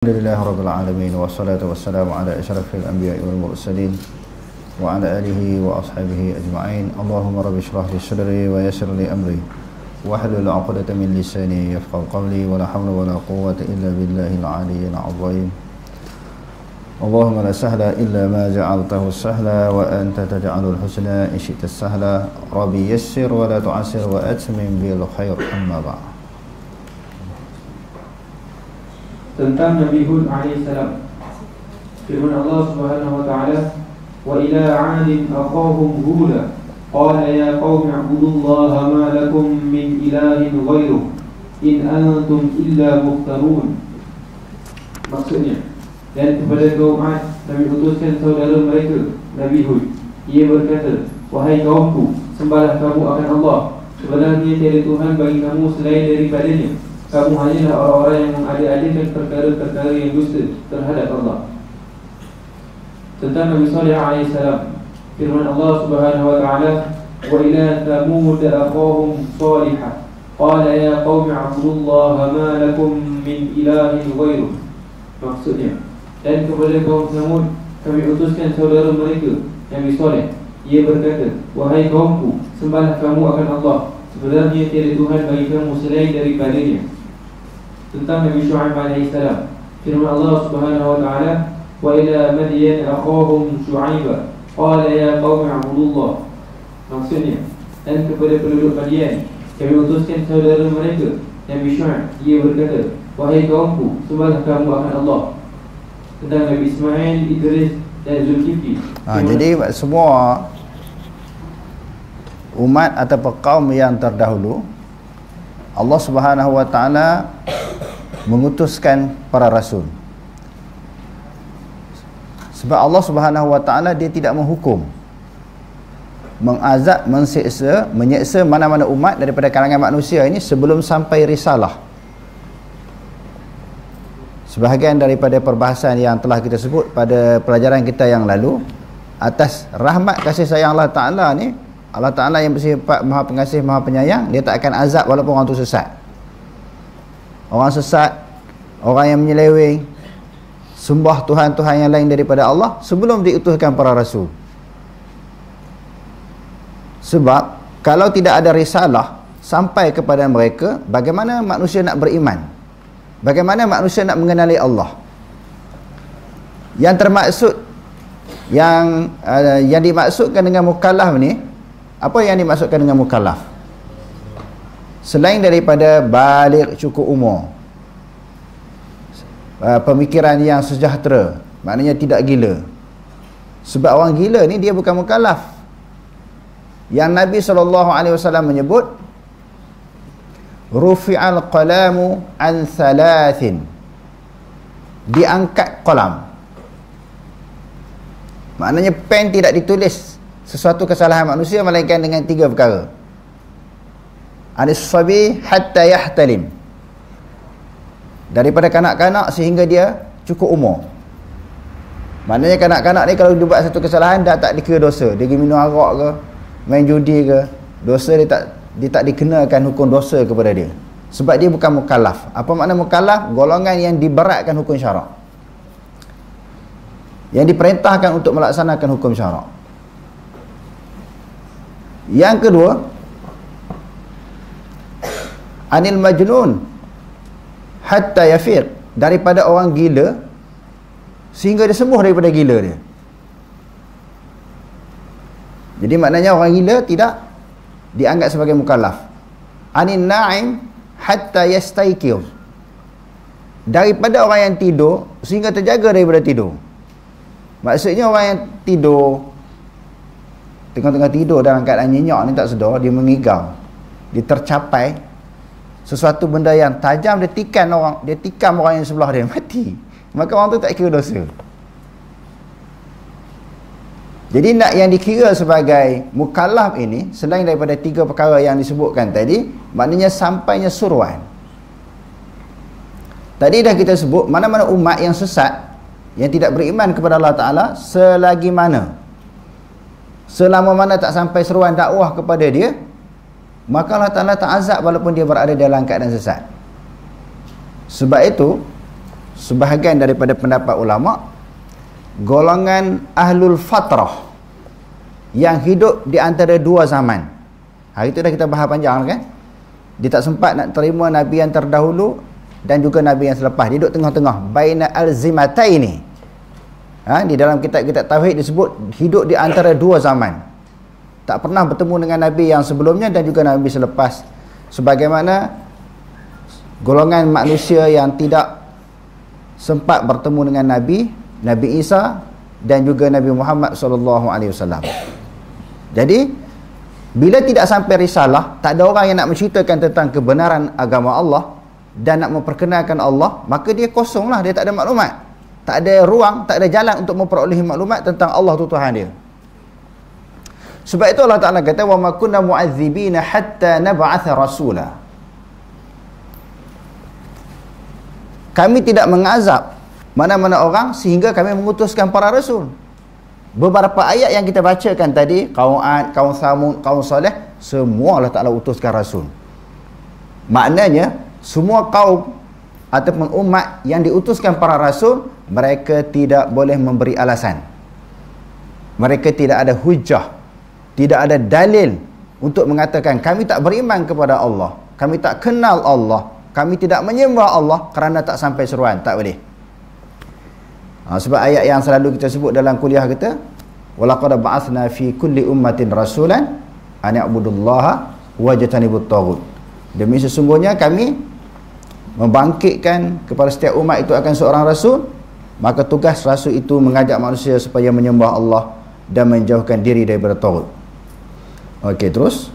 Alhamdulillah Rabbil Alamin wassalatu wassalamu ala asyrafil anbiya'i wal mursalin wa ala alihi wa ashabihi ajma'in. Allahumma rabbi shrah li sadri wa yassir li amri wahlul 'uqdatam min lisani yafqahu qawli wa la hawla wa la quwwata illa billahil 'aliyyil 'azim. Allahumma la sahla illa ma ja'altahu sahla wa anta taj'alul husna in syi'ta sahla. Rabbi yassir wa la tu'assir wa atmim bil khair. Amma ba'd. Tentang Nabi Hud alaihissalam, firman Allah Subhanahu wa taala, wa ila 'adin aqahum huda qala ya qaumi ibudullaha ma lakum min ilahin ghairuh in antum illa muftarun. Maksudnya, dan kepada kaum 'Ad kami utuskan saudara mereka Nabi Hud. Ia berkata, wahai kaumku, sembahlah kamu akan Allah, sebenarnya tiada Tuhan bagi kamu selain daripadanya. Kamu hanyalah orang-orang yang mengada-adakan perkara-perkara yang dusta terhadap Allah. Tentang Nabi Saleh alaihissalam, firman Allah Subhanahu wa taala, wa ila thamud akhahum salihah qala ya qaumi ibudullaha ma lakum min ilahin ghairuh. Maksudnya, dan kepada kaum Thamud kami utuskan saudara mereka Nabi Saleh. Ia berkata, wahai kaumku, sembahlah kamu akan Allah, sebenarnya tiada Tuhan bagi kamu selain daripadanya. Tentang Nabi Syu'aib alaihissalam, firman Allah Subhanahu wa taala, wa ila madyan akhahum Syu'aiba qala ya qaumi ibudullah. Maksudnya, dan kepada penduduk Madian kami utuskan saudara mereka Nabi Syu'aib. Ia berkata, wahai kaumku, sembahlah kamu akan Allah. Tentang Nabi Ismail, Idris dan Zulkifli. Jadi semua umat atau kaum yang terdahulu, Allah Subhanahu wa taala mengutuskan para rasul. Sebab Allah Subhanahu wa taala dia tidak menghukum, mengazab, mensiksa, menyeksa mana-mana umat daripada kalangan manusia ini sebelum sampai risalah. Sebahagian daripada perbahasan yang telah kita sebut pada pelajaran kita yang lalu, atas rahmat kasih sayang Allah Ta'ala ni, Allah Ta'ala yang bersifat maha pengasih, maha penyayang, dia tak akan azab walaupun orang tu sesat. Orang sesat, orang yang menyeleweng, sembah Tuhan-Tuhan yang lain daripada Allah sebelum diutuskan para rasul. Sebab kalau tidak ada risalah sampai kepada mereka, bagaimana manusia nak beriman? Bagaimana manusia nak mengenali Allah? Yang termaksud, yang dimaksudkan dengan mukallaf ni, apa yang dimaksudkan dengan mukallaf? Selain daripada baligh, cukup umur, pemikiran yang sejahtera, maknanya tidak gila. Sebab orang gila ni dia bukan mukallaf. Yang Nabi SAW menyebut, rufi'al qalamu an thalathin, diangkat qalam. Maknanya pen tidak ditulis sesuatu kesalahan manusia melainkan dengan 3 perkara. Anis-sabi hatta yahtalim, daripada kanak-kanak sehingga dia cukup umur. Maknanya kanak-kanak ni kalau dia buat satu kesalahan dah tak dikira dosa. Dia pergi minum arak ke, main judi ke, dosa dia tak dikenakan hukum dosa kepada dia. Sebab dia bukan mukallaf. Apa makna mukallaf? Golongan yang diberatkan hukum syarak, yang diperintahkan untuk melaksanakan hukum syarak. Yang kedua, anil majnun hatta yafiq, daripada orang gila sehingga dia sembuh daripada gila dia. Jadi maknanya orang gila tidak dianggap sebagai mukallaf. Anin na'im hatta yastayqir, daripada orang yang tidur sehingga terjaga daripada tidur. Maksudnya orang yang tidur, tengah-tengah tidur dalam keadaan nyenyak ni tak sedar, dia mengigau, dia tercapai sesuatu benda yang tajam, dia tikam orang yang sebelah dia, mati. Maka orang tu tak kira dosa. Jadi nak yang dikira sebagai mukallaf ini, selain daripada 3 perkara yang disebutkan tadi, maknanya sampainya suruhan. Tadi dah kita sebut, mana-mana umat yang sesat, yang tidak beriman kepada Allah Ta'ala, selama mana tak sampai seruan dakwah kepada dia, maka Allah Ta'ala tak azab walaupun dia berada dalam keadaan sesat. Sebab itu sebahagian daripada pendapat ulama, golongan ahlul fatrah yang hidup di antara dua zaman. Hari itu dah kita bahas panjang kan. Dia tak sempat nak terima Nabi yang terdahulu dan juga Nabi yang selepas. Dia duduk tengah-tengah, baina al-zimataini. Di dalam kitab-kitab tauhid disebut hidup di antara dua zaman. Tak pernah bertemu dengan Nabi yang sebelumnya dan juga Nabi selepas. Sebagaimana golongan manusia yang tidak sempat bertemu dengan Nabi Isa dan juga Nabi Muhammad SAW. Jadi bila tidak sampai risalah, tak ada orang yang nak menceritakan tentang kebenaran agama Allah dan nak memperkenalkan Allah, maka dia kosonglah, dia tak ada maklumat, tak ada ruang, tak ada jalan untuk memperolehi maklumat tentang Allah tu Tuhan dia. Sebab itu Allah Ta'ala kata, wa ma kunna mu'adzibina hatta nab'atha rasula. Kami tidak mengazab mana-mana orang sehingga kami mengutuskan para rasul. Beberapa ayat yang kita bacakan tadi, kaum Ad, kaum Samud, kaum Saleh, semua Allah Ta'ala utuskan rasul. Maknanya semua kaum ataupun umat yang diutuskan para rasul, mereka tidak boleh memberi alasan. Mereka tidak ada hujah, tidak ada dalil untuk mengatakan kami tak beriman kepada Allah, kami tak kenal Allah, kami tidak menyembah Allah kerana tak sampai seruan. Tak boleh. Sebab ayat yang selalu kita sebut dalam kuliah kita, walaqad ba'athna fi kulli ummatin rasulan an ya'budullaha wajtanibut taghut. Demi sesungguhnya kami membangkitkan kepada setiap umat itu akan seorang rasul, maka tugas rasul itu mengajak manusia supaya menyembah Allah dan menjauhkan diri daripada taghut. Okey, terus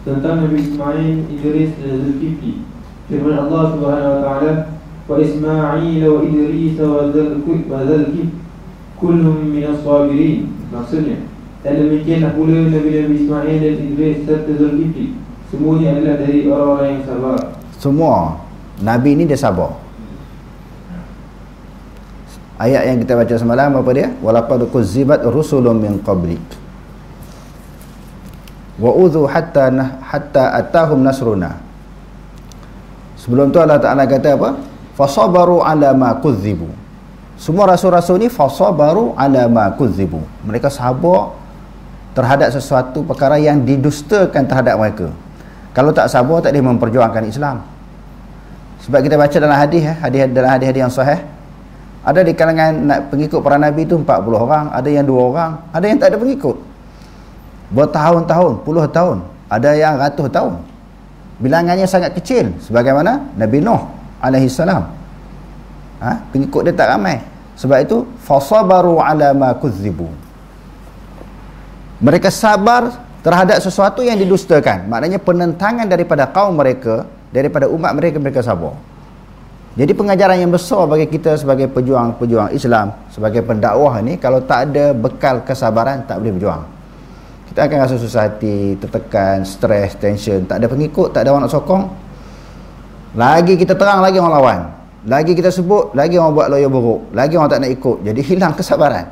tentang Nabi Ismail, Idris dan Zulkifli. Firman Allah Subhanahu wa taala, wa Ismail wa Idris wa Zulkifli kullum minas sabirin. Maksudnya, dan demikianlah pula Nabi Ismail dan Idris serta Zulkifli, semuanya adalah dari orang-orang yang sabar. Semua Nabi ni dia sabar. Ayat yang kita baca semalam apa dia? Walaqad kuzzibat rusulun min qablik wa udhu hatta atahum nasruna. Sebelum tu Allah Ta'ala kata apa? Fasabaru ala ma kuzzibu. Semua rasul-rasul ni fasabaru ala ma kuzzibu. Mereka sabar terhadap sesuatu perkara yang didustakan terhadap mereka. Kalau tak sabar, tak boleh memperjuangkan Islam. Sebab kita baca dalam dalam hadis yang sahih, ada di kalangan pengikut para Nabi itu 40 orang, ada yang 2 orang, ada yang tak ada pengikut. Bertahun-tahun, puluh tahun, ada yang ratus tahun. Bilangannya sangat kecil, sebagaimana Nabi Nuh alaihi salam. Pengikut dia tak ramai. Sebab itu fasabaru ala ma kuzzibu. Mereka sabar terhadap sesuatu yang didustakan. Maknanya penentangan daripada kaum mereka, daripada umat mereka, mereka sabar. Jadi pengajaran yang besar bagi kita sebagai pejuang-pejuang Islam, sebagai pendakwah ni, kalau tak ada bekal kesabaran, tak boleh berjuang. Kita akan rasa susah hati, tertekan, stres, tension, tak ada pengikut, tak ada orang nak sokong. Lagi kita terang, lagi orang lawan. Lagi kita sebut, lagi orang buat lawyer buruk, lagi orang tak nak ikut. Jadi hilang kesabaran.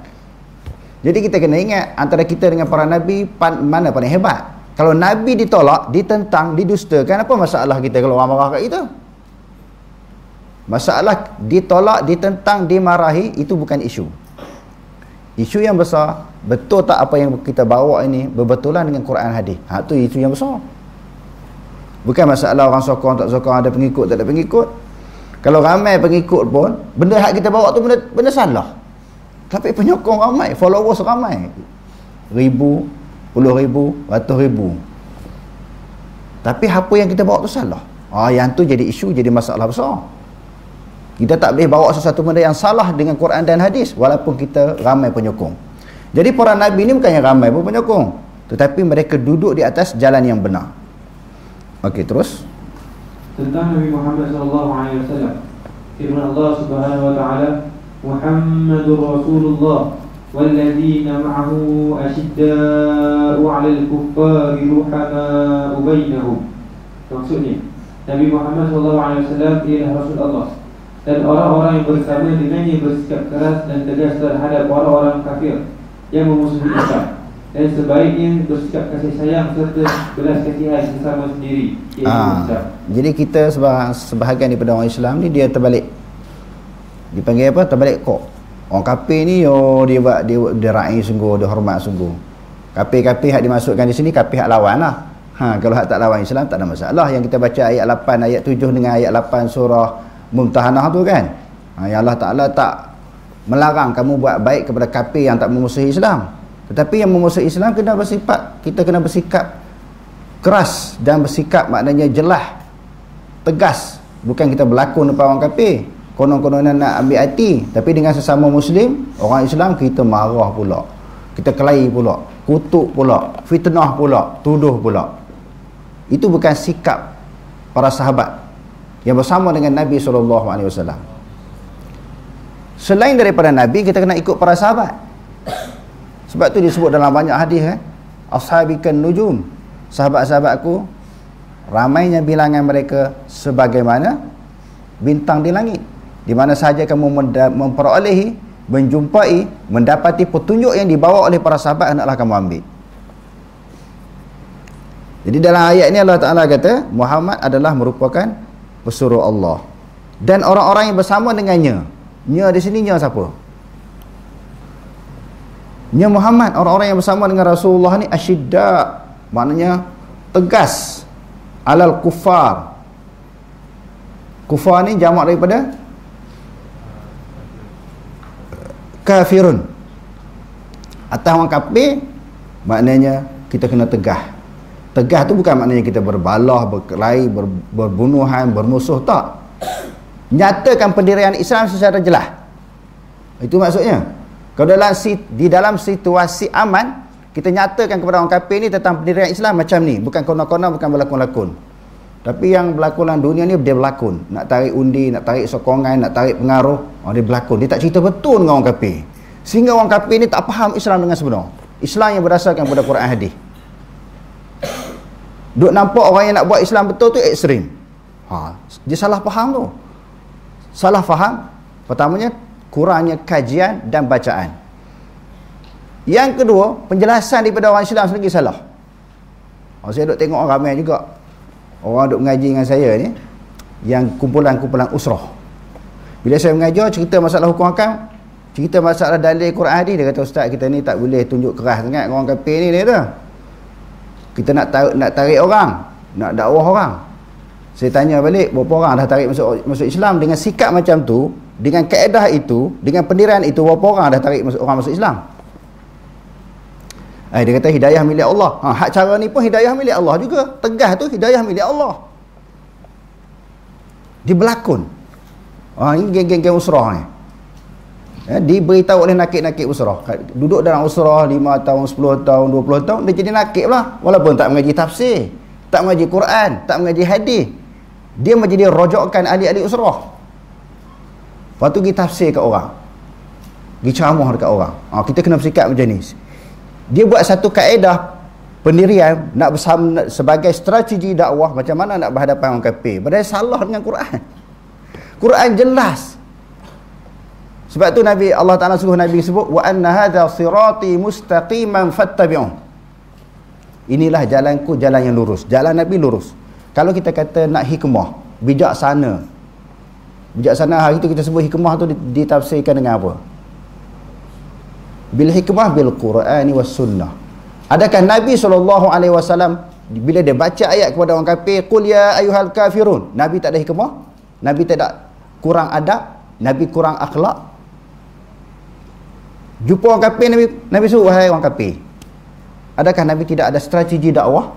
Jadi kita kena ingat, antara kita dengan para Nabi, mana paling hebat? Kalau Nabi ditolak, ditentang, didustakan, apa masalah kita kalau orang marah kat kita? Masalah ditolak, ditentang, dimarahi, itu bukan isu. Isu yang besar, betul tak apa yang kita bawa ini berbetulan dengan Quran hadis. Itu isu yang besar. Bukan masalah orang sokong tak sokong, ada pengikut tak ada pengikut. Kalau ramai pengikut pun, benda hak kita bawa tu benda salah. Tapi penyokong ramai, followers ramai, 1,000, 10,000, 100,000. Tapi apa yang kita bawa tu salah. Yang tu jadi isu, jadi masalah besar. Kita tak boleh bawa sesuatu benda yang salah dengan Quran dan hadis walaupun kita ramai penyokong. Jadi para Nabi ni bukannya ramai pun penyokong, tetapi mereka duduk di atas jalan yang benar. Okey, terus tentang Nabi Muhammad SAW. Firman Allah Subhanahu wa taala, Muhammadur Rasulullah walladzina ma'ahu asyidda'u 'alal kuffari ruhama'u bainahum. Maksudnya, Nabi Muhammad SAW ialah Rasul Allah, dan orang-orang yang bersama dengannya bersikap keras dan tegas terhadap orang-orang kafir yang memusuhi Islam. dan sebaiknya bersikap kasih sayang serta belas kasihan sesama sendiri, iaitu Islam. Jadi kita sebahagian daripada orang Islam ni dia terbalik. Dipanggil apa? Terbalik kok. Orang kafir ni dia raih sungguh, dia hormat sungguh. Kafir hak dimasukkan di sini kafir hak lawan lah. Kalau hak tak lawan Islam tak ada masalah. Yang kita baca ayat 8, ayat 7 dengan ayat 8 surah Mumtahanah tu kan. Yang Allah Ta'ala tak melarang kamu buat baik kepada kafir yang tak memusuhi Islam. Tetapi yang memusuhi Islam kita kena bersikap keras dan bersikap maknanya jelas, tegas. Bukan kita berlakon depan orang kafir, konon-kononan nak ambil hati. Tapi dengan sesama Muslim, orang Islam, kita marah pula, kita kelahi pula, kutuk pula, fitnah pula, tuduh pula. Itu bukan sikap para sahabat yang bersama dengan Nabi SAW. Selain daripada Nabi, kita kena ikut para sahabat. Sebab tu disebut dalam banyak hadis ashabikan nujum, sahabat-sahabatku ramainya bilangan mereka sebagaimana bintang di langit. Di mana sahaja kamu memperolehi, menjumpai, mendapati petunjuk yang dibawa oleh para sahabat, hendaklah kamu ambil. Jadi dalam ayat ini Allah Ta'ala kata Muhammad adalah merupakan pesuruh Allah, dan orang-orang yang bersama dengannya. Nya di sini nya siapa? Nya Muhammad, orang-orang yang bersama dengan Rasulullah ni asyidda, maknanya tegas, alal kufar. Kufar ni jamak daripada kafirun. Atas orang kafir, maknanya kita kena tegah. Tegah tu bukan maknanya kita berbalah, berkelahi, berbunuhan, bermusuh, tak. Nyatakan pendirian Islam secara jelas. Itu maksudnya. Kalau di dalam situasi aman, kita nyatakan kepada orang kafir ni tentang pendirian Islam macam ni, bukan konon-konon, bukan berlakon-lakon. Tapi yang berlakon dalam dunia ni, dia berlakon, nak tarik undi, nak tarik sokongan, nak tarik pengaruh, dia berlakon. Dia tak cerita betul dengan orang kafir, sehingga orang kafir ni tak faham Islam dengan sebenar, Islam yang berdasarkan pada Quran hadis. Duk nampak orang yang nak buat Islam betul tu ekstrim. Dia salah faham tu. Salah faham, pertamanya kurangnya kajian dan bacaan. Yang kedua, penjelasan daripada orang Islam sendiri salah. Saya duk tengok orang ramai juga, orang duk mengaji dengan saya ni, yang kumpulan-kumpulan usrah. Bila saya mengajar, cerita masalah hukum hakam, cerita masalah dalil Quran hadis, dia kata, ustaz, kita ni tak boleh tunjuk keras sangat orang kafir ni, dia kata. Kita nak tarik orang, nak dakwah orang. Saya tanya balik, berapa orang dah tarik masuk Islam dengan sikap macam tu, dengan kaedah itu, dengan pendirian itu, berapa orang dah tarik orang masuk Islam? Dia kata hidayah milik Allah. Hak cara ni pun hidayah milik Allah juga. Tegas tu hidayah milik Allah. Dia berlakon. Ini geng-geng usrah ni. Diberitahu oleh nakik-nakik usrah. Duduk dalam usrah 5 tahun, 10 tahun, 20 tahun, dia jadi nakik lah. Walaupun tak mengaji tafsir, tak mengaji Quran, tak mengaji hadis, dia menjadi rojokkan ahli-ahli usrah. Lepas tu pergi tafsir kat orang, pergi ceramah dekat orang. Kita kena bersikap macam ni. Dia buat satu kaedah pendirian nak bersama sebagai strategi dakwah, macam mana nak berhadapan orang kafir. Padahal salah dengan Quran. Quran jelas. Sebab tu Allah Ta'ala suruh Nabi sebut, wa anna hadha sirati mustaqiman fattabi'un. Inilah jalanku, jalan yang lurus. Jalan Nabi lurus. Kalau kita kata nak hikmah, bijaksana, hari tu kita sebut hikmah tu ditafsirkan dengan apa? Bil hikmah bil Qur'ani was sunnah. Adakah Nabi SAW bila dia baca ayat kepada orang kafir, qul ya ayyuhal kafirun, Nabi tak ada hikmah? Nabi tak ada kurang adab? Nabi kurang akhlak? Jumpa orang kafir, Nabi suruh, wahai orang kafir. Adakah Nabi tidak ada strategi dakwah?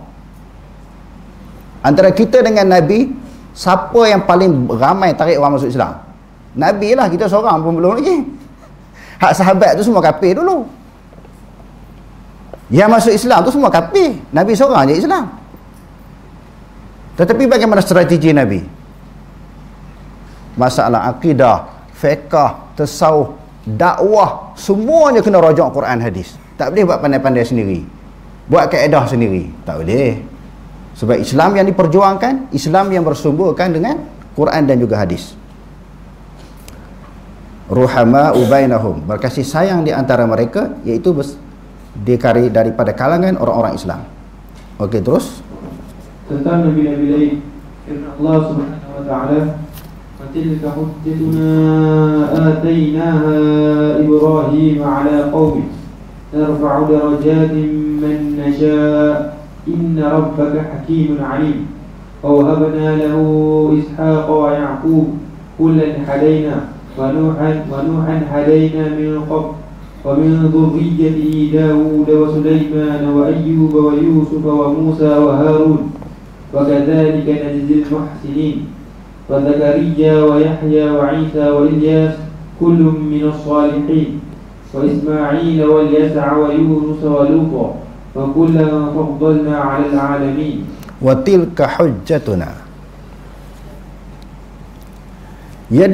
Antara kita dengan Nabi, siapa yang paling ramai tarik orang masuk Islam? Nabi lah, kita seorang pun belum lagi. Hak sahabat tu semua kafir dulu. Yang masuk Islam tu semua kafir. Nabi seorang je Islam. Tetapi bagaimana strategi Nabi? Masalah akidah, fiqh, tasawuf, dakwah, semuanya kena rujuk Quran hadis. Tak boleh buat pandai-pandai sendiri, buat kaedah sendiri, tak boleh. Sebab Islam yang diperjuangkan, Islam yang bersumberkan dengan Quran dan juga hadis. Ruhama'u bainahum, berkasih sayang di antara mereka, iaitu daripada kalangan orang-orang Islam. Okey, terus tentang nabi-nabi lain, firman Allah Subhanahu wa taala, "Tilka hujjatuna atainaha Ibrahim ala qaumi narfa'u darajatin man nasha' inna rabbaka hakimun 'alim wa wahabna lahu Ishaqa wa Ya'qub kullan hadaina wa Nuhan hadaina min qabl ومن ذريته داود وسليمان وأيوب ويوسف وموسى وهارون وكذلك نجزي المحسنين وزكريا ويحيى وعيسى وإلياس كل من الصالحين وإسماعيل واليسع ويونس ولوطا وكلا فضلنا على العالمين وتلك حجتنا. Yang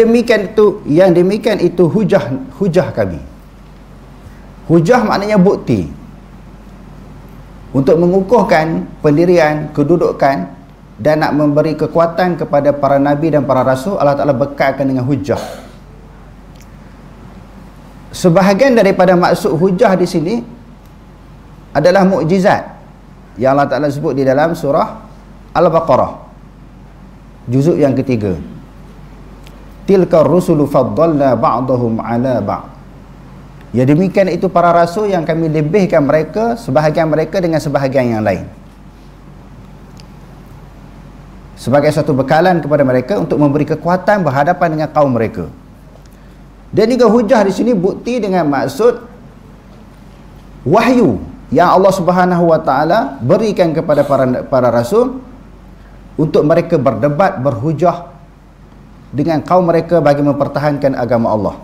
demikian itu hujah kami. Hujah maknanya bukti untuk mengukuhkan pendirian, kedudukan dan nak memberi kekuatan kepada para nabi dan para rasul. Allah Ta'ala bekalkan dengan hujah. Sebahagian daripada maksud hujah di sini adalah mukjizat yang Allah Ta'ala sebut di dalam surah Al-Baqarah juzuk yang ketiga. Tilka rusulu faddalna ba'dahum ala ba'd. Ya, demikian itu para rasul yang kami lebihkan mereka, sebahagian mereka dengan sebahagian yang lain, sebagai satu bekalan kepada mereka untuk memberi kekuatan berhadapan dengan kaum mereka. Dan juga hujah di sini bukti dengan maksud wahyu yang Allah Subhanahu wa taala berikan kepada para rasul untuk mereka berdebat, berhujah dengan kaum mereka bagi mempertahankan agama Allah.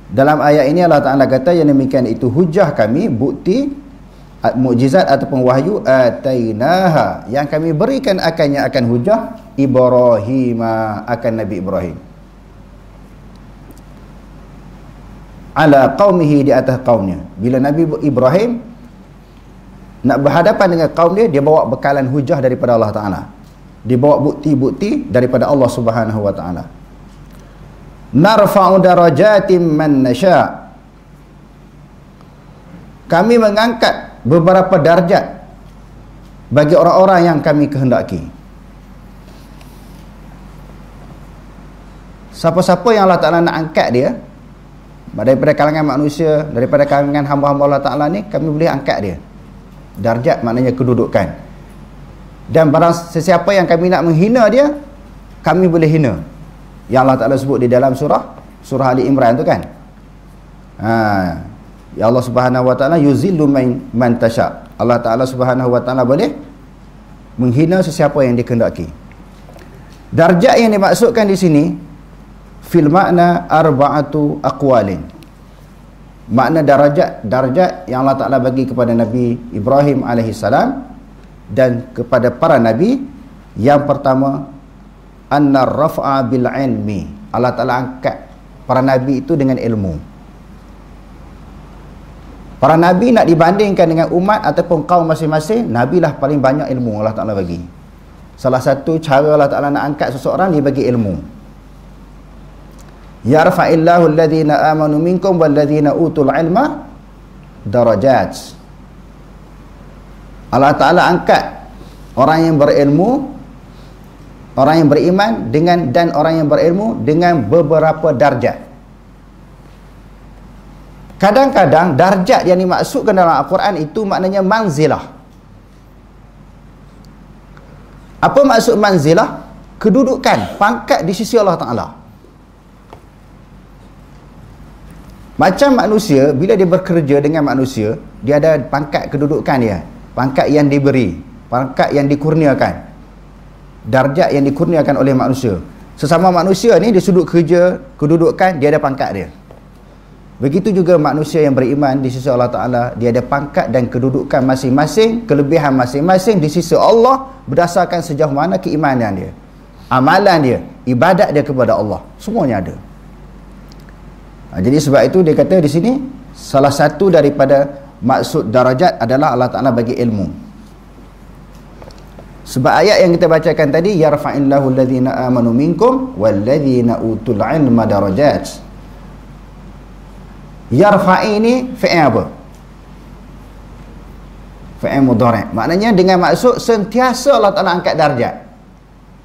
Dalam ayat ini Allah Ta'ala kata yang demikian itu hujah kami, bukti, mukjizat ataupun wahyu atainaha, yang kami berikan akannya, akan hujah Ibrahim, akan Nabi Ibrahim, ala qaumihi, di atas kaumnya. Bila Nabi Ibrahim nak berhadapan dengan kaum dia bawa bekalan hujah daripada Allah Ta'ala, dia bawa bukti-bukti daripada Allah Subhanahu wa Ta'ala. Narfa'u darajatin man nasha', kami mengangkat beberapa darjat bagi orang-orang yang kami kehendaki. Siapa-siapa yang Allah Ta'ala nak angkat dia daripada kalangan manusia, daripada kalangan hamba-hamba Allah Ta'ala ni, kami boleh angkat dia. Darjat maknanya kedudukan. Dan barang sesiapa yang kami nak menghina dia, kami boleh hina. Yang Allah Ta'ala sebut di dalam surah Ali Imran tu kan. Ya Allah Subhanahu wa Ta'ala yuzillu man tasha. Allah Ta'ala Subhanahu wa Ta'ala boleh menghina sesiapa yang dikehendaki. Darjat yang dimaksudkan di sini fil makna arba'atu aqwalin. Makna darjat yang Allah Ta'ala bagi kepada Nabi Ibrahim alaihissalam dan kepada para nabi. Yang pertama, anna raf'a bil ilmi, Allah Ta'ala angkat para nabi itu dengan ilmu. Para nabi nak dibandingkan dengan umat ataupun kaum masing-masing, nabi lah paling banyak ilmu Allah Ta'ala bagi. Salah satu cara Allah Ta'ala nak angkat seseorang, dia bagi ilmu. Yarfa'illahu alladhina amanu minkum walladhina utul ilma darajat. Allah Ta'ala angkat orang yang berilmu, orang yang beriman dan orang yang berilmu dengan beberapa darjat. Kadang-kadang darjat yang dimaksudkan dalam Al-Quran itu maknanya manzilah. Apa maksud manzilah? Kedudukan, pangkat di sisi Allah Ta'ala. Macam manusia, bila dia bekerja dengan manusia, dia ada pangkat kedudukan dia, pangkat yang diberi, pangkat yang dikurniakan, darjat yang dikurniakan oleh manusia. Sesama manusia ni, di sudut kerja, kedudukan, dia ada pangkat dia. Begitu juga manusia yang beriman di sisi Allah Ta'ala, dia ada pangkat dan kedudukan masing-masing, kelebihan masing-masing di sisi Allah berdasarkan sejauh mana keimanan dia, amalan dia, ibadat dia kepada Allah, semuanya ada. Jadi sebab itu dia kata di sini salah satu daripada maksud darajat adalah Allah Ta'ala bagi ilmu. Sebab ayat yang kita bacakan tadi, yarfa'illahu alladhina amanu minkum walladhina utul ilma darajat. Yarfa'i ini fi'il apa? Fa'il mudhari'. Maknanya dengan maksud sentiasa Allah Ta'ala angkat darjat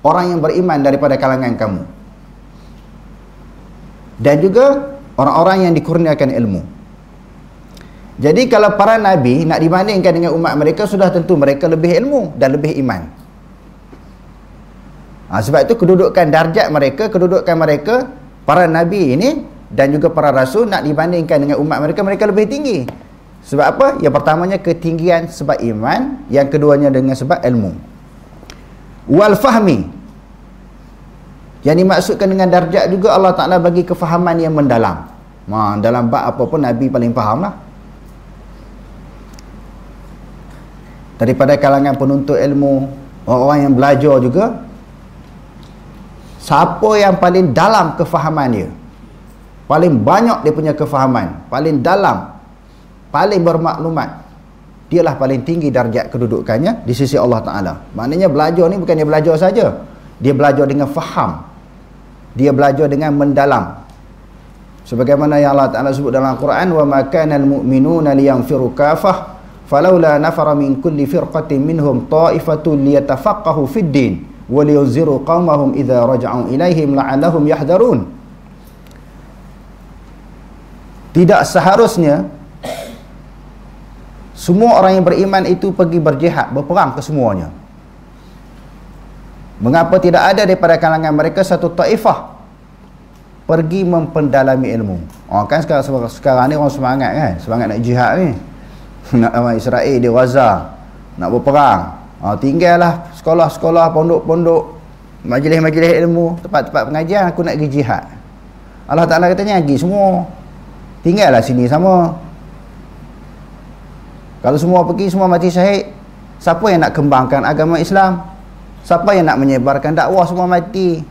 orang yang beriman daripada kalangan kamu. Dan juga orang-orang yang dikurniakan ilmu. Jadi kalau para nabi nak dibandingkan dengan umat mereka, sudah tentu mereka lebih ilmu dan lebih iman. Sebab itu kedudukan darjat mereka, para nabi ini dan juga para rasul nak dibandingkan dengan umat mereka, mereka lebih tinggi. Sebab apa? Yang pertamanya ketinggian sebab iman, yang keduanya dengan sebab ilmu. Wal fahmi. Yang dimaksudkan dengan darjat juga Allah Ta'ala bagi kefahaman yang mendalam. Dalam bab apa pun Nabi paling faham lah. Daripada kalangan penuntut ilmu, orang-orang yang belajar juga, siapa yang paling dalam kefahaman dia, paling banyak dia punya kefahaman, paling dalam, paling bermaklumat, dialah paling tinggi darjat kedudukannya di sisi Allah Ta'ala. Maknanya belajar ni bukan dia belajar saja, dia belajar dengan faham, dia belajar dengan mendalam. Sebagaimana yang Allah Ta'ala sebut dalam Al-Quran, wa ma kana al-mu'minuna liyanfiru kafah falaula nafara min kulli firqatin minhum ta'ifatun liyatafaqahu fid din wa liyunziru qaumahum idza raja'u ilaihim la'allahum yahdharun. Tidak seharusnya semua orang yang beriman itu pergi berjihad, berperang ke semuanya. Mengapa tidak ada daripada kalangan mereka satu taifah pergi mempendalami ilmu? Kan sekarang ni orang semangat kan, semangat nak jihad ni. Nak lawan Israel di Gaza, nak berperang. Tinggallah sekolah-sekolah, pondok-pondok, majlis-majlis ilmu, tempat-tempat pengajian, aku nak pergi jihad. Allah Ta'ala katanya pergi semua, tinggallah sini sama. Kalau semua pergi, semua mati syahid, siapa yang nak kembangkan agama Islam? Siapa yang nak menyebarkan dakwah? Semua mati.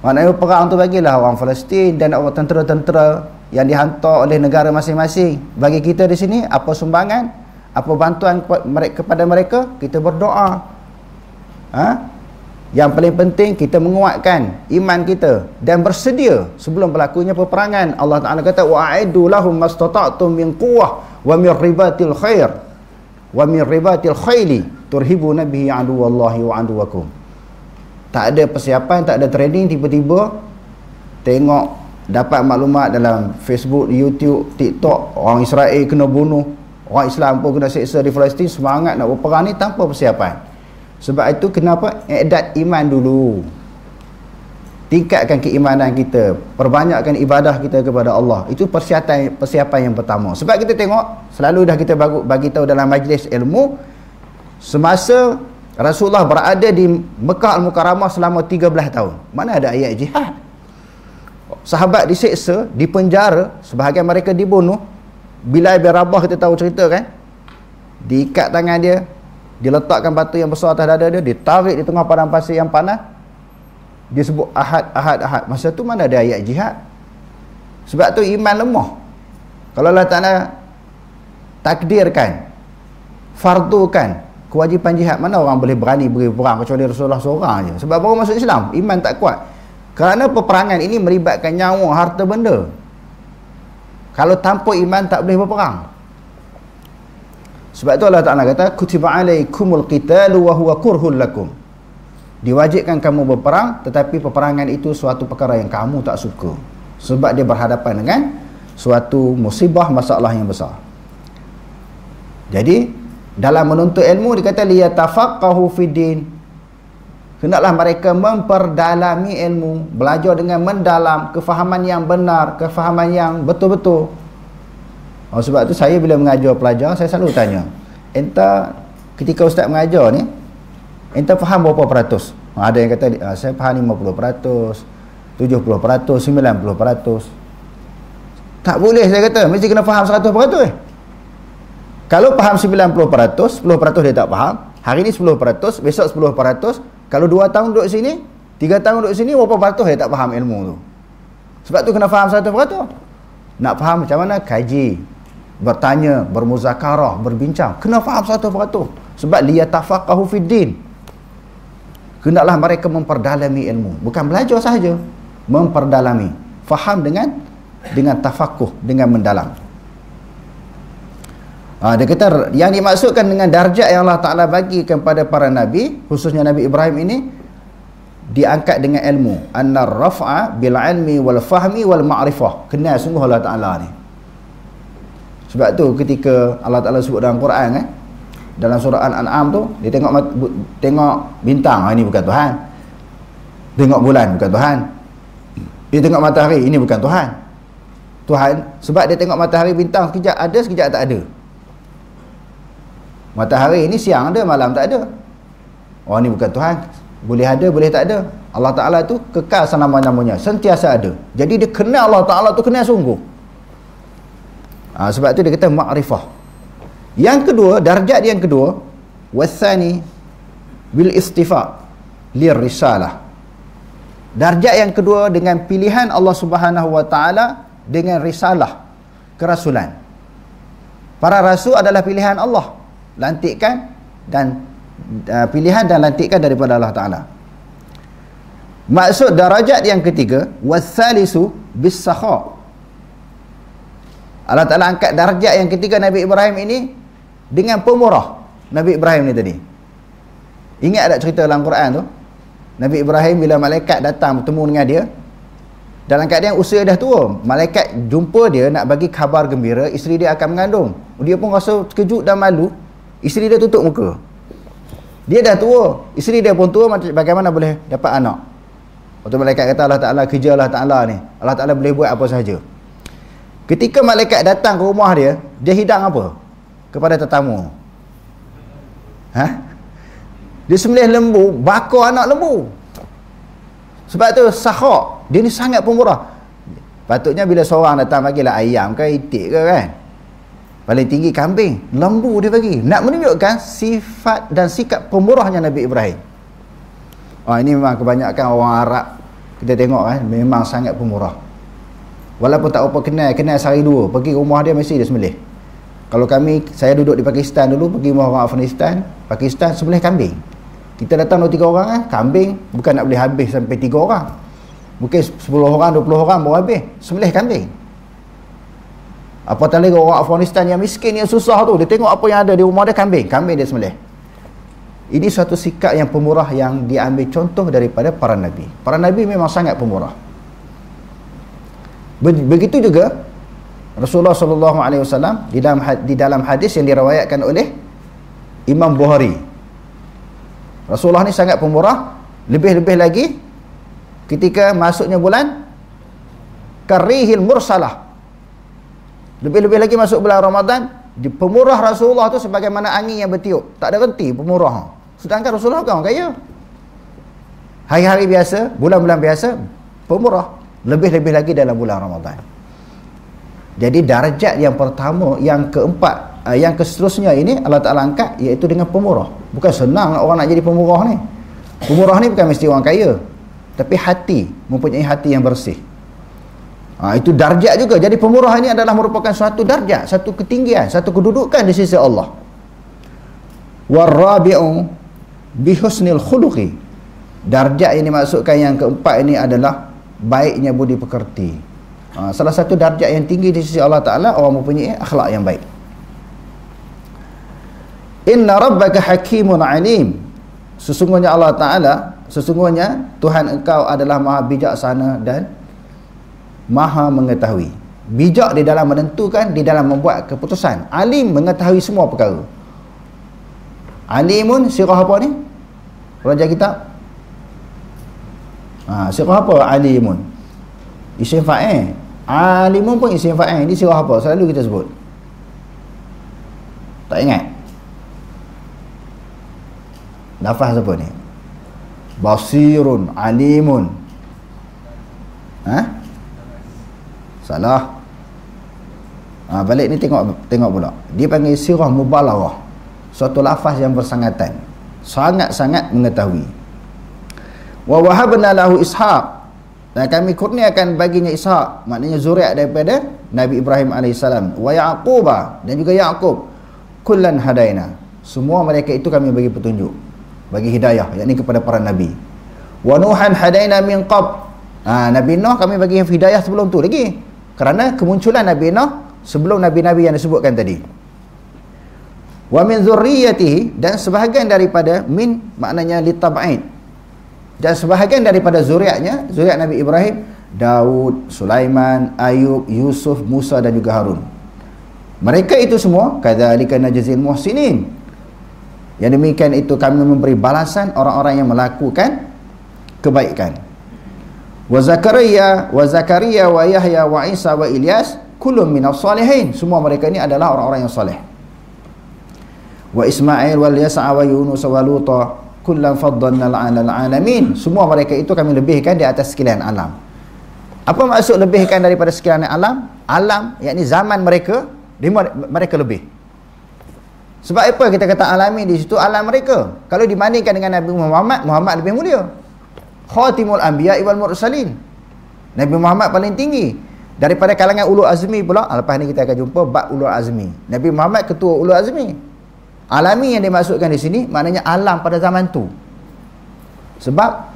Maknanya perang tu bagilah orang Palestin dan orang tentera-tentera yang dihantar oleh negara masing-masing. Bagi kita di sini, apa sumbangan, apa bantuan kepada mereka? Kita berdoa. Yang paling penting kita menguatkan iman kita dan bersedia sebelum berlakunya peperangan. Allah Ta'ala kata wa'iddu lahum mastata'tum min quwwah wa min ribatil khair wa min ribatil khayli turhibuna bihi aduwallahi wa aduwakum. Tak ada persiapan, tak ada training, tiba-tiba tengok dapat maklumat dalam Facebook, YouTube, TikTok, orang Israel kena bunuh, orang Islam pun kena seksa di Palestin, semangat nak berperang ni tanpa persiapan. Sebab itu kenapa? I'dad iman dulu. Tingkatkan keimanan kita, perbanyakkan ibadah kita kepada Allah. Itu persiapan yang pertama. Sebab kita tengok, selalu dah kita bagi tahu dalam majlis ilmu, semasa Rasulullah berada di Mekah Al-Mukarramah selama 13 tahun, mana ada ayat jihad? Sahabat diseksa, dipenjara, sebahagian mereka dibunuh. Bilal bin Rabah kita tahu cerita kan, diikat tangan dia, diletakkan batu yang besar atas dada dia, ditarik di tengah padang pasir yang panas, dia sebut ahad, ahad, ahad. Masa tu mana ada ayat jihad? Sebab tu iman lemah. Kalau Allah Ta'ala takdirkan, fardukan kewajipan jihad, mana orang boleh berani pergi perang kecuali Rasulullah seorang je. Sebab baru masuk Islam, iman tak kuat. Kerana peperangan ini melibatkan nyawa, harta benda. Kalau tanpa iman tak boleh berperang. Sebab itu Allah Ta'ala kata kutiba alaikumul qitalu wa huwa kurhul lakum. Diwajibkan kamu berperang, tetapi peperangan itu suatu perkara yang kamu tak suka. Sebab dia berhadapan dengan suatu musibah, masalah yang besar. Jadi dalam menuntut ilmu dikata liyatafaqahu fiddin. Hendaklah mereka memperdalami ilmu, belajar dengan mendalam, kefahaman yang benar, kefahaman yang betul-betul. Sebab tu saya bila mengajar pelajar, saya selalu tanya, entah ketika ustaz mengajar ni, entah faham berapa peratus? Ada yang kata saya faham 50%, 70%, 90%. Tak boleh saya kata, mesti kena faham 100%. Kalau faham 90%, 10% dia tak faham. Hari ni 10%, besok 10%. Kalau 2 tahun duduk sini, 3 tahun duduk sini, berapa peratus dia tak faham ilmu tu? Sebab tu kena faham 100%. Nak faham macam mana? Kaji, bertanya, bermuzakarah, berbincang. Kena faham 100%. Sebab liyatafaqahu fiddin. Hendaklah mereka memperdalami ilmu. Bukan belajar sahaja, memperdalami. Faham dengan tafakuh, dengan mendalam. Dia kata yang dimaksudkan dengan darjat yang Allah Ta'ala bagi kepada para Nabi, khususnya Nabi Ibrahim ini, diangkat dengan ilmu. Annar raf'a bil ilmi wal fahmi wal ma'rifah. Kenal sungguh Allah Ta'ala ni. Sebab tu ketika Allah Ta'ala sebut dalam Quran dalam surah Al-An'am tu, dia tengok bintang, ini bukan Tuhan. Tengok bulan, bukan Tuhan. Dia tengok matahari, ini bukan Tuhan. Tuhan, sebab dia tengok matahari bintang sekejap ada, sekejap tak ada. Matahari ini siang ada, malam tak ada. Oh, ni bukan Tuhan. Boleh ada, boleh tak ada. Allah Ta'ala tu kekal selama-lamanya, sentiasa ada. Jadi dia kenal Allah Ta'ala tu, kenal sungguh. Sebab tu dia kata ma'rifah. Yang kedua, darjat yang kedua, wasani bil istifa lir risalah. Darjat yang kedua dengan pilihan Allah Subhanahu wa Ta'ala dengan risalah, kerasulan. Para rasul adalah pilihan Allah, lantikan dan pilihan dan lantikan daripada Allah Ta'ala. Maksud darajat yang ketiga, wassalisu bis sakha. Allah Ta'ala angkat darjat yang ketiga Nabi Ibrahim ini dengan pemurah. Nabi Ibrahim ni tadi, ingat tak cerita dalam Quran tu? Nabi Ibrahim bila malaikat datang bertemu dengan dia dalam keadaan usia dah tua, malaikat jumpa dia nak bagi khabar gembira isteri dia akan mengandung. Dia pun rasa terkejut dan malu. Isteri dia tutup muka. Dia dah tua, isteri dia pun tua, bagaimana boleh dapat anak? Waktu malaikat kata Allah Ta'ala, kerja Allah Ta'ala ni, Allah Ta'ala boleh buat apa sahaja. Ketika malaikat datang ke rumah dia, dia hidang apa kepada tetamu? Dia sembelih lembu, bakar anak lembu. Sebab tu sakha, dia ni sangat pemurah. Patutnya bila seorang datang bagilah ayam ke itik ke kan, paling tinggi kambing, lembu dia bagi, nak menunjukkan sifat dan sikap pemurahnya Nabi Ibrahim. Ini memang kebanyakan orang Arab kita tengok kan, memang sangat pemurah. Walaupun tak apa kenal sehari dua, pergi rumah dia mesti dia sembelih. Kalau saya duduk di Pakistan dulu, pergi rumah orang Afghanistan, Pakistan, sembelih kambing. Kita datang 2-3 orang kan, kambing bukan nak boleh habis sampai 3 orang. Mungkin 10 orang, 20 orang baru habis, sembelih kambing. Apatah lagi orang Afghanistan yang miskin, yang susah tu, dia tengok apa yang ada di rumah dia, kambing dia sembelih. Ini suatu sikap yang pemurah yang diambil contoh daripada para Nabi. Para Nabi memang sangat pemurah. Begitu juga Rasulullah SAW di dalam hadis yang diriwayatkan oleh Imam Bukhari. Rasulullah ni sangat pemurah. Lebih-lebih lagi ketika masuknya bulan Karihil Mursalah, lebih-lebih lagi masuk bulan Ramadan, pemurah Rasulullah tu sebagaimana angin yang bertiup, tak ada henti pemurah. Sedangkan Rasulullah bukan orang kaya. Hari-hari biasa, bulan-bulan biasa, pemurah. Lebih-lebih lagi dalam bulan Ramadan. Jadi darjat yang pertama, yang keempat, yang keseterusnya ini Allah Ta'ala angkat, iaitu dengan pemurah. Bukan senang orang nak jadi pemurah ni. Pemurah ni bukan mesti orang kaya, tapi hati, mempunyai hati yang bersih. Itu darjat juga. Jadi pemurah ini adalah merupakan suatu darjat, satu ketinggian, satu kedudukan di sisi Allah. Warabi'u bihusnil khuluqi. Darjat yang dimaksudkan yang keempat ini adalah baiknya budi pekerti. Salah satu darjat yang tinggi di sisi Allah Ta'ala, orang mempunyai akhlak yang baik. Inna rabbaka hakimun alim. Sesungguhnya Allah Ta'ala, sesungguhnya Tuhan engkau adalah maha bijaksana dan maha mengetahui. Bijak di dalam menentukan, di dalam membuat keputusan. Alim, mengetahui semua perkara. Alimun, sirah apa ni? Raja kitab. Sirah apa? Alimun. Isim fa'il. Alimun pun isim fa'il. Ini sirah apa? Selalu kita sebut. Tak ingat? Lafaz apa ni? Basirun, alimun. Salah. Balik ni tengok pula. Dia panggil sirah mubalaghah. Suatu lafaz yang bersangatan, sangat-sangat mengetahui. Wa wahabna lahu Ishaq, dan kami kurniakan baginya Ishaq, maknanya zuriat daripada Nabi Ibrahim alaihissalam. Wa Yaquba, dan juga Yaqub. Kullan hadaina, semua mereka itu kami bagi petunjuk, bagi hidayah, yakni kepada para nabi. Wa Nuhan hadaina min qab, Nabi Nuh kami bagi hidayah sebelum tu lagi, kerana kemunculan Nabi Nuh sebelum nabi-nabi yang disebutkan tadi. Wa min dzurriyyatihi, dan sebahagian daripada min maknanya litab'id, dan sebahagian daripada zuriatnya, zuriat Nabi Ibrahim, Daud, Sulaiman, Ayub, Yusuf, Musa dan juga Harun. Mereka itu semua kadzalika najzil muhsinin. Yang demikian itu kami memberi balasan orang-orang yang melakukan kebaikan. Wa Zakaria wa Yahya wa Isa wa Ilyas kullun minas salihin. Semua mereka ini adalah orang-orang yang saleh. Wa Ismail wal Yas'a wa Yunus wa Luta kullan faddalna 'alal 'alamin. Semua mereka itu kami lebihkan di atas sekalian alam. Apa maksud lebihkan daripada sekalian alam? Alam, yakni zaman mereka, mereka lebih. Sebab apa kita kata alami di situ? Alam mereka. Kalau dibandingkan dengan Nabi Muhammad, Muhammad lebih mulia. Khatimul anbiya wal mursalin. Nabi Muhammad paling tinggi daripada kalangan ulul azmi pula. Lepas ni kita akan jumpa bab ulul azmi. Nabi Muhammad ketua ulul azmi. Alami yang dimaksudkan di sini maknanya alam pada zaman tu. Sebab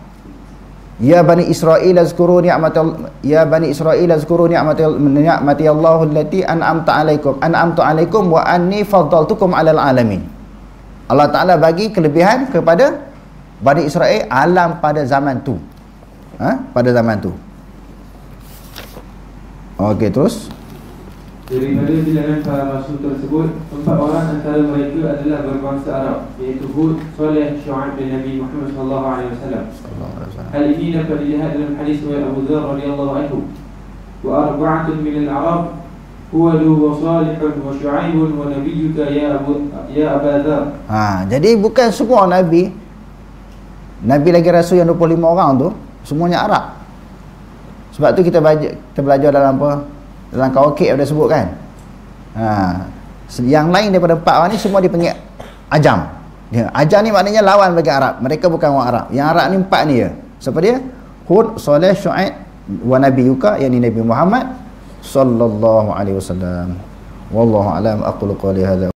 ya bani Israil azkuru ni'mati Allahu allati an'amtu alaikum wa anni faddaltukum 'alal alamin. Allah Taala bagi kelebihan kepada Bani Israel alam pada zaman tu. Pada zaman tu. Okey, terus. Daripada bilangan para rasul tersebut, 4 orang antara mereka adalah berbangsa Arab, iaitu Hud, Saleh, Syu'aib dan Nabi Muhammad SAW. Hal ini dapat dilihat dalam hadis riwayat Abu Dzar radhiyallahu anhu. Wa arba'atun min al-Arab Hud wa Salih wa Syu'aib wa nabiyyuka ya Abu Dzar. Jadi bukan semua nabi lagi rasul yang 25 orang tu semuanya Arab. Sebab tu kita belajar dalam apa? Dalam Kawakib ada sebut kan. Yang lain daripada 4 orang ni semua dipanggil Ajam. Ajam ni maknanya lawan bagi Arab. Mereka bukan orang Arab. Yang Arab ni 4 ni ya. Siapa dia? Hud, Saleh, Syu'aib wa nabiyyuka, yakni Nabi Muhammad sallallahu alaihi wasallam. Wallahu a'lam. Aqulu qawli hadza.